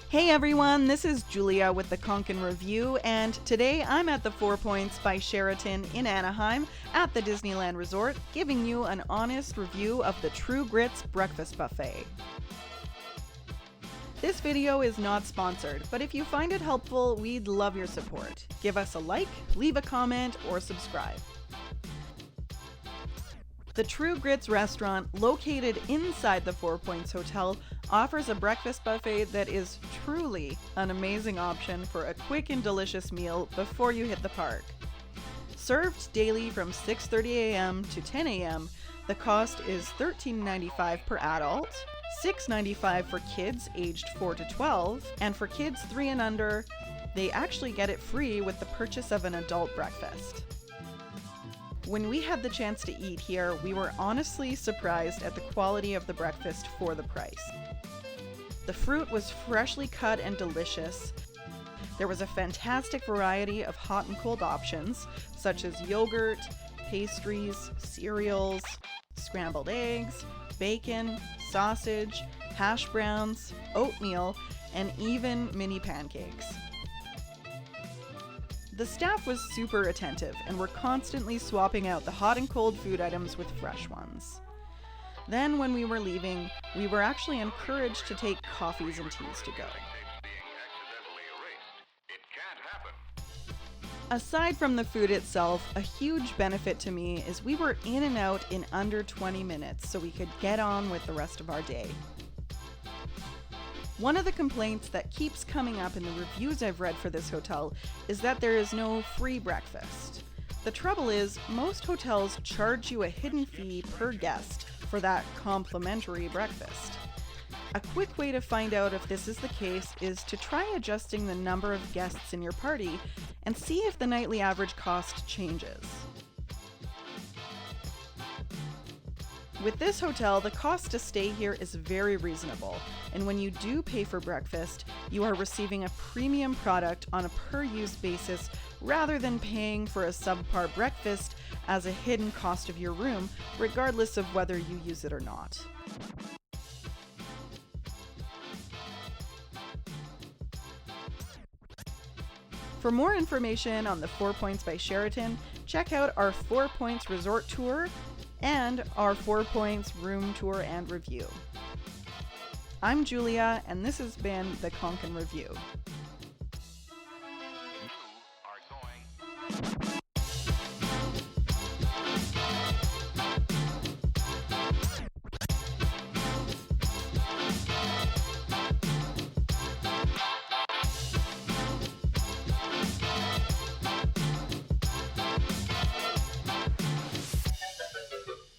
Hey everyone, this is Julia with the Konkin Review, and today I'm at the 4 Points by Sheraton in Anaheim at the Disneyland Resort, giving you an honest review of the Tru Grits Breakfast Buffet. This video is not sponsored, but if you find it helpful, we'd love your support. Give us a like, leave a comment, or subscribe. The Tru Grits restaurant, located inside the 4 Points Hotel, offers a breakfast buffet that is truly an amazing option for a quick and delicious meal before you hit the park. Served daily from 6:30 a.m. to 10 a.m., the cost is $13.95 per adult, $6.95 for kids aged 4 to 12, and for kids 3 and under, they actually get it free with the purchase of an adult breakfast. When we had the chance to eat here, we were honestly surprised at the quality of the breakfast for the price. The fruit was freshly cut and delicious. There was a fantastic variety of hot and cold options, such as yogurt, pastries, cereals, scrambled eggs, bacon, sausage, hash browns, oatmeal, and even mini pancakes. The staff was super attentive and were constantly swapping out the hot and cold food items with fresh ones. Then when we were leaving, we were actually encouraged to take coffees and teas to go. Aside from the food itself, a huge benefit to me is we were in and out in under 20 minutes so we could get on with the rest of our day. One of the complaints that keeps coming up in the reviews I've read for this hotel is that there is no free breakfast. The trouble is, most hotels charge you a hidden fee per guest for that complimentary breakfast. A quick way to find out if this is the case is to try adjusting the number of guests in your party and see if the nightly average cost changes. With this hotel, the cost to stay here is very reasonable, and when you do pay for breakfast, you are receiving a premium product on a per-use basis rather than paying for a subpar breakfast as a hidden cost of your room, regardless of whether you use it or not. For more information on the 4 Points by Sheraton, check out our 4 Points Resort Tour and our 4 Points room tour and review. I'm Julia, and this has been the Konkin Review.